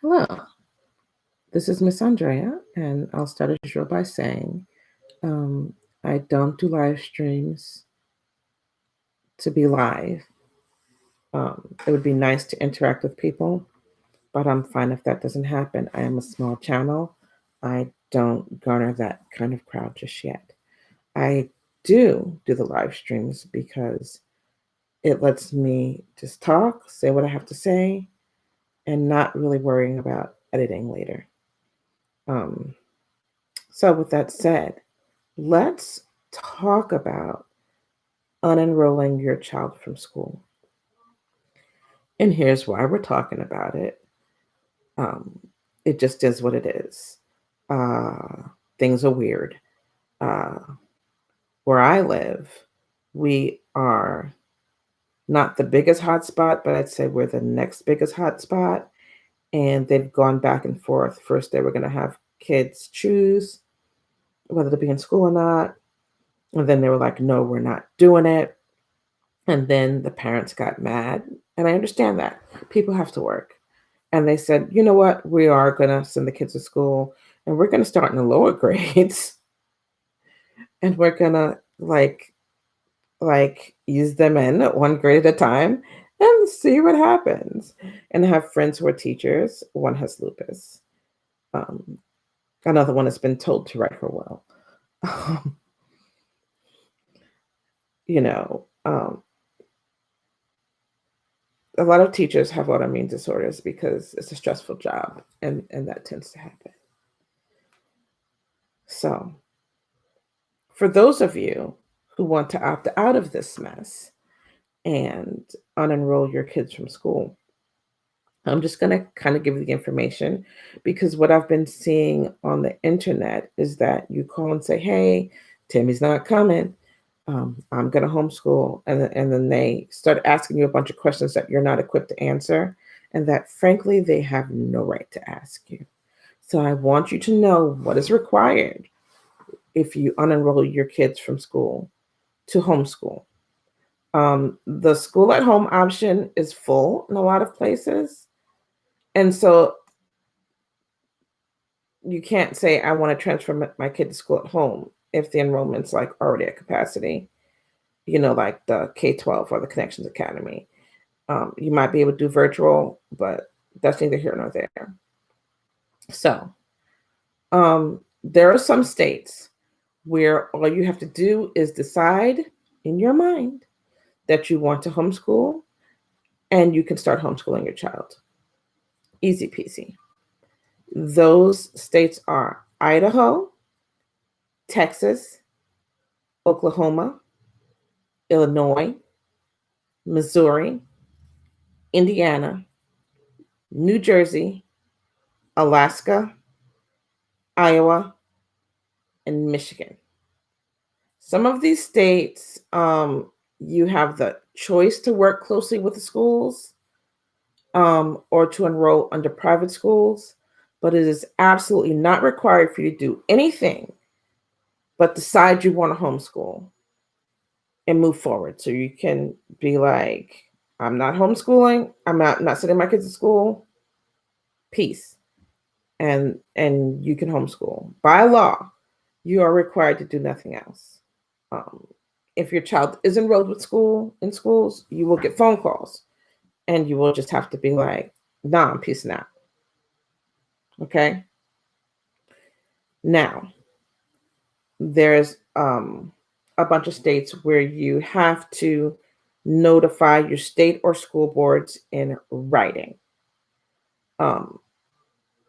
Hello, this is Miss Andrea, and I'll start as usual by saying um, I don't do live streams to be live. It would be nice to interact with people, but I'm fine if that doesn't happen. I am a small channel. I don't garner that kind of crowd just yet. I do the live streams because it lets me just talk, say what I have to say, and not really worrying about editing later. Um, so, with that said, let's talk about unenrolling your child from school. And here's why we're talking about it. Um, it just is what it is. Uh, Things are weird. Uh, where I live, we are not the biggest hotspot, but I'd say we're the next biggest hotspot. And they've gone back and forth. First, they were going to have kids choose whether to be in school or not. And then they were like, no, we're not doing it. And then the parents got mad. And I understand that. People have to work. And they said, you know what? We are going to send the kids to school and we're going to start in the lower grades and we're going to like ease them in one grade at a time and see what happens. And I have friends who are teachers. One has lupus. Um, Another one has been told to write her will. Um, you know, um, a lot of teachers have autoimmune disorders because it's a stressful job, and that tends to happen. So, for those of you who want to opt out of this mess and unenroll your kids from school, I'm just going to kind of give you the information because what I've been seeing on the internet is that you call and say, hey, Timmy's not coming. I'm going to homeschool. And then they start asking you a bunch of questions that you're not equipped to answer and that, frankly, they have no right to ask you. So I want you to know what is required if you unenroll your kids from school to homeschool. The school at home option is full in a lot of places. And so you can't say, I want to transfer my kid to school at home if the enrollment's like already at capacity, like the K-12 or the Connections Academy. You might be able to do virtual, but that's neither here nor there. So there are some states where all you have to do is decide in your mind that you want to homeschool and you can start homeschooling your child. Easy peasy. Those states are Idaho, Texas, Oklahoma, Illinois, Missouri, Indiana, New Jersey, Alaska, Iowa, and Michigan. Some of these states, you have the choice to work closely with the schools or to enroll under private schools, but it is absolutely not required for you to do anything but decide you want to homeschool and move forward. So you can be like, I'm not homeschooling. I'm not sending my kids to school. Peace. And you can homeschool. By law, you are required to do nothing else. Um, if your child is enrolled with in schools, you will get phone calls and you will just have to be like, nah, I'm peacing out. Okay. Now, there's a bunch of states where you have to notify your state or school boards in writing. Um,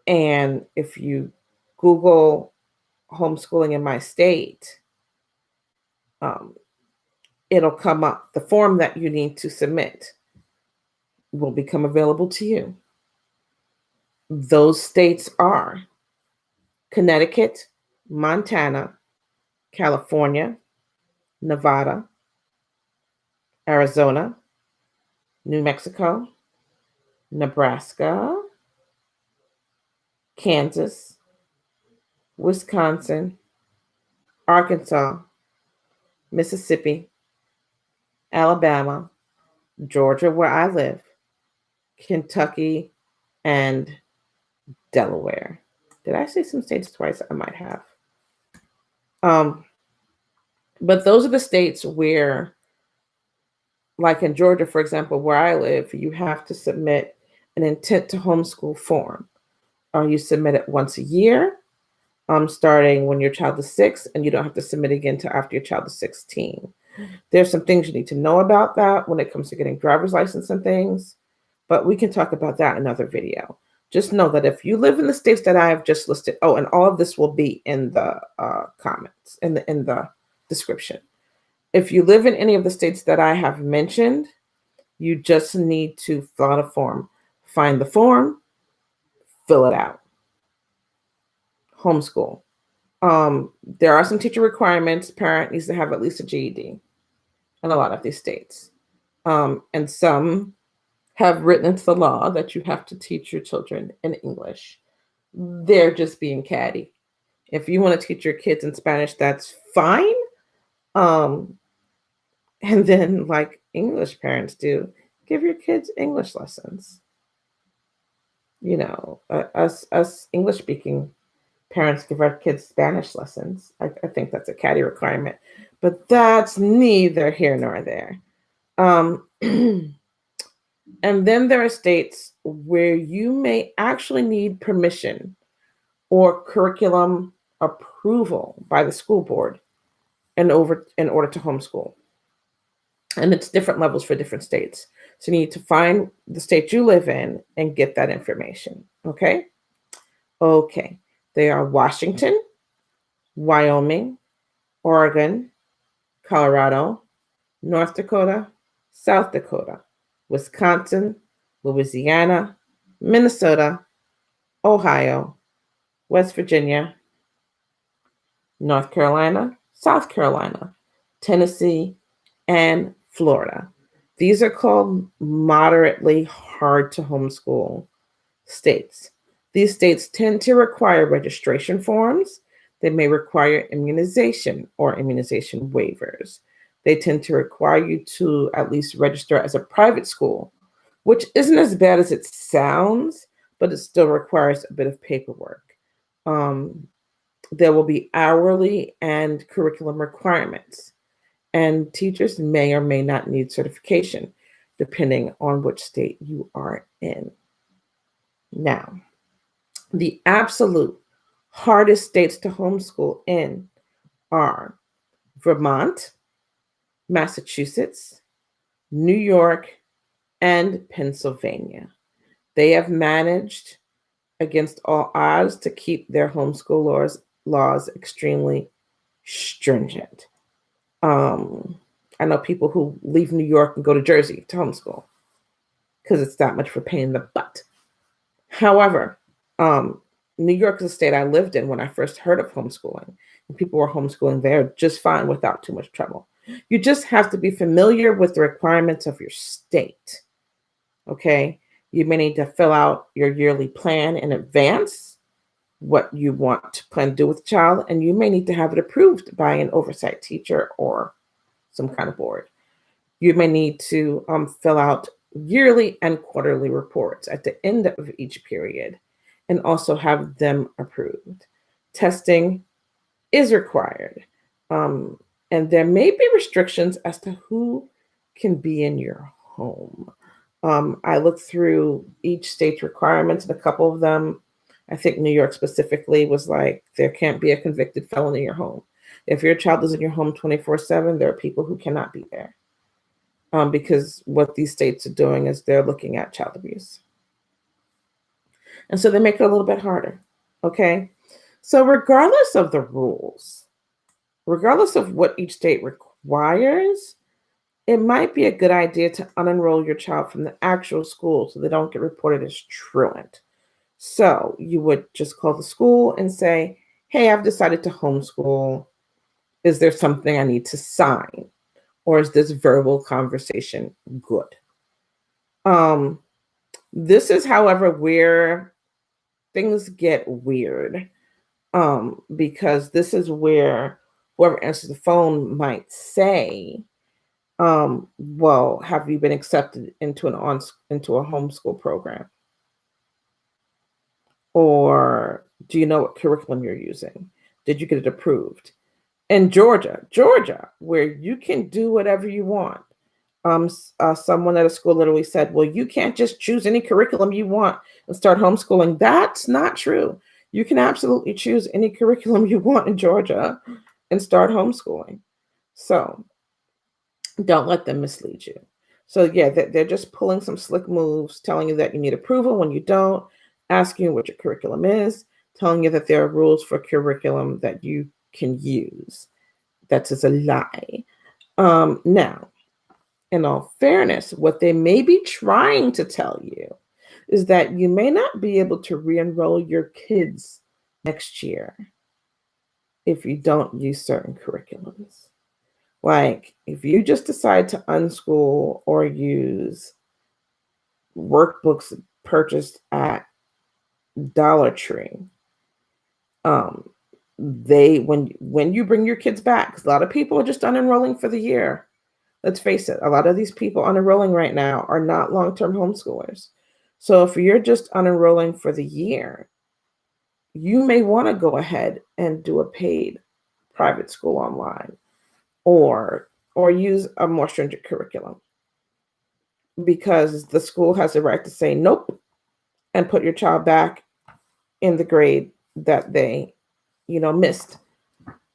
and if you Google homeschooling in my state, um, it'll come up. The form that you need to submit will become available to you. Those states are Connecticut, Montana, California, Nevada, Arizona, New Mexico, Nebraska, Kansas, Wisconsin, Arkansas, Mississippi, Alabama, Georgia, where I live, Kentucky, and Delaware. Did I say some states twice? I might have. But those are the states where, like in Georgia, for example, where I live, you have to submit an intent to homeschool form. You submit it once a year, starting when your child is 6, and you don't have to submit again until after your child is 16. There's some things you need to know about that when it comes to getting driver's license and things, but we can talk about that in another video. Just know that if you live in the states that I have just listed, and all of this will be in the comments, in the description. If you live in any of the states that I have mentioned, you just need to fill out a form. Find the form, fill it out. Homeschool. There are some teacher requirements. Parent needs to have at least a GED in a lot of these states. And some have written into the law that you have to teach your children in English. They're just being catty. If you want to teach your kids in Spanish, that's fine. And then, like English parents do, give your kids English lessons. Us English speaking parents give our kids Spanish lessons. I think that's a catty requirement, but that's neither here nor there. And then there are states where you may actually need permission or curriculum approval by the school board in order to homeschool. And it's different levels for different states. So you need to find the state you live in and get that information. Okay. They are Washington, Wyoming, Oregon, Colorado, North Dakota, South Dakota, Wisconsin, Louisiana, Minnesota, Ohio, West Virginia, North Carolina, South Carolina, Tennessee, and Florida. These are called moderately hard to homeschool states. These states tend to require registration forms. They may require immunization or immunization waivers. They tend to require you to at least register as a private school, which isn't as bad as it sounds, but it still requires a bit of paperwork. There will be hourly and curriculum requirements, and teachers may or may not need certification, depending on which state you are in. Now, the absolute hardest states to homeschool in are Vermont, Massachusetts, New York, and Pennsylvania. They have managed, against all odds, to keep their homeschool laws extremely stringent. I know people who leave New York and go to Jersey to homeschool because it's that much for pain in the butt. However, New York is a state I lived in when I first heard of homeschooling, and people were homeschooling there just fine without too much trouble. You just have to be familiar with the requirements of your state. Okay, you may need to fill out your yearly plan in advance, what you want to plan to do with the child, and you may need to have it approved by an oversight teacher or some kind of board. You may need to fill out yearly and quarterly reports at the end of each period and also have them approved. Testing is required. And there may be restrictions as to who can be in your home. I looked through each state's requirements, and a couple of them, I think New York specifically, was like, there can't be a convicted felon in your home. If your child is in your home 24/7, there are people who cannot be there. Because what these states are doing is they're looking at child abuse. And so they make it a little bit harder. Okay. So regardless of the rules, regardless of what each state requires, it might be a good idea to unenroll your child from the actual school so they don't get reported as truant. So you would just call the school and say, hey, I've decided to homeschool. Is there something I need to sign? Or is this verbal conversation good? This is, however, where things get weird, because this is where whoever answers the phone might say, well, have you been accepted into a homeschool program? Or do you know what curriculum you're using? Did you get it approved? In Georgia, where you can do whatever you want. Someone at a school literally said, well, you can't just choose any curriculum you want and start homeschooling. That's not true. You can absolutely choose any curriculum you want in Georgia and start homeschooling. So don't let them mislead you. So yeah, they're just pulling some slick moves, telling you that you need approval when you don't, asking you what your curriculum is, telling you that there are rules for curriculum that you can use. That is a lie. Now, in all fairness, what they may be trying to tell you is that you may not be able to re-enroll your kids next year if you don't use certain curriculums. Like if you just decide to unschool or use workbooks purchased at Dollar Tree, when you bring your kids back, because a lot of people are just unenrolling for the year. Let's face it, a lot of these people unenrolling right now are not long-term homeschoolers. So if you're just unenrolling for the year, you may want to go ahead and do a paid private school online or use a more stringent curriculum, because the school has the right to say nope and put your child back in the grade that they, missed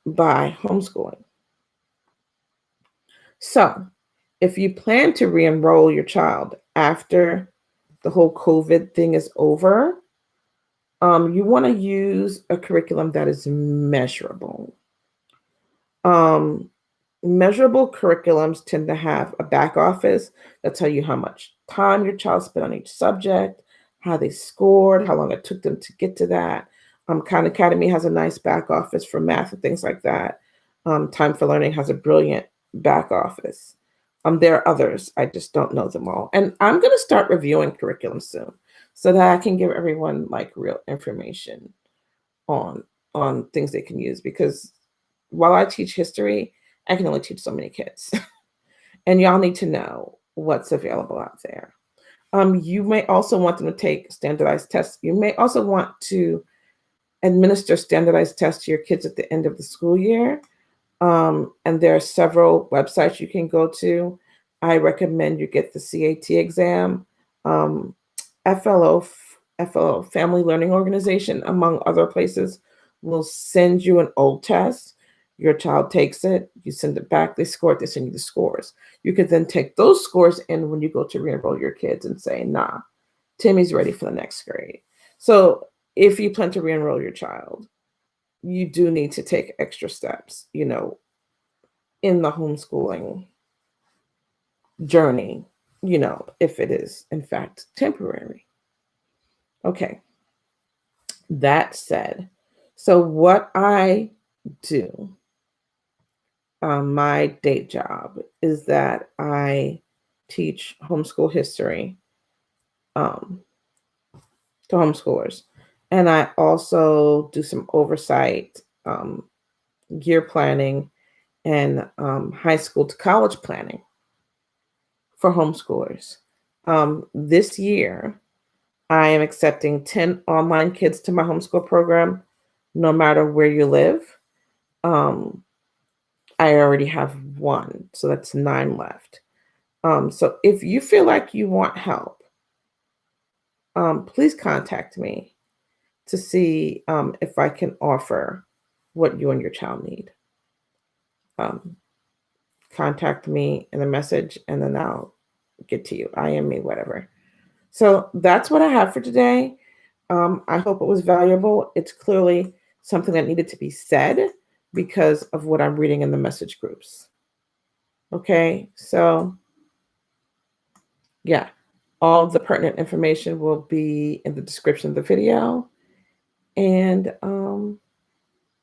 by homeschooling. So if you plan to re-enroll your child after the whole COVID thing is over, you want to use a curriculum that is measurable. Measurable curriculums tend to have a back office that tell you how much time your child spent on each subject, how they scored, how long it took them to get to that. Khan Academy has a nice back office for math and things like that. Time for Learning has a brilliant back office. There are others. I just don't know them all. And I'm going to start reviewing curriculum soon so that I can give everyone like real information on things they can use, because while I teach history, I can only teach so many kids. And y'all need to know what's available out there. You may also want them to take standardized tests. You may also want to administer standardized tests to your kids at the end of the school year. And there are several websites you can go to. I recommend you get the CAT exam. FLO, Family Learning Organization, among other places, will send you an old test. Your child takes it, you send it back, they score it, they send you the scores. You could then take those scores in when you go to re-enroll your kids and say, nah, Timmy's ready for the next grade. So if you plan to re-enroll your child, you do need to take extra steps, in the homeschooling journey, if it is in fact temporary. Okay. That said, so what I do, my day job, is that I teach homeschool history to homeschoolers. And I also do some oversight, year planning, and high school to college planning for homeschoolers. This year, I am accepting 10 online kids to my homeschool program, no matter where you live. I already have one, so that's 9 left. So if you feel like you want help, please contact me to see if I can offer what you and your child need. Contact me in a message and then I'll get to you. IM me, whatever. So that's what I have for today. I hope it was valuable. It's clearly something that needed to be said because of what I'm reading in the message groups. Okay, so yeah, all the pertinent information will be in the description of the video. And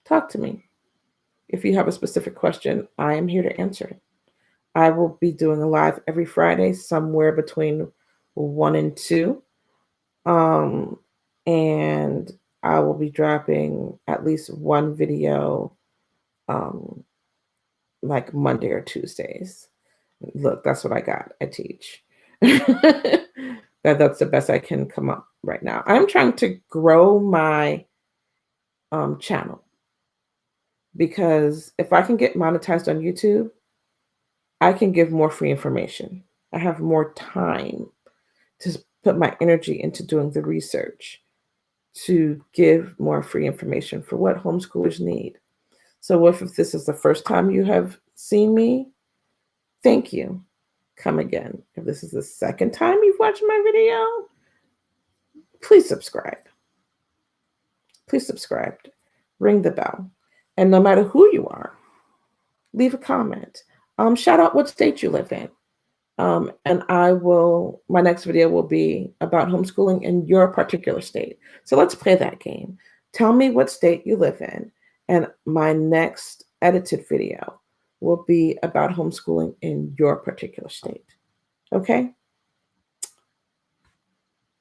talk to me. If you have a specific question, I am here to answer it. I will be doing a live every Friday, somewhere between 1 and 2. And I will be dropping at least one video like Monday or Tuesdays. Look, that's what I got. I teach. That's the best I can come up right now. I'm trying to grow my channel because if I can get monetized on YouTube, I can give more free information. I have more time to put my energy into doing the research to give more free information for what homeschoolers need. So if this is the first time you have seen me, thank you. Come again. If this is the second time you've watched my video, please subscribe. Please subscribe. Ring the bell. And no matter who you are, leave a comment. Shout out what state you live in. And my next video will be about homeschooling in your particular state. So let's play that game. Tell me what state you live in, and my next edited video will be about homeschooling in your particular state. Okay?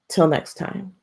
Till next time.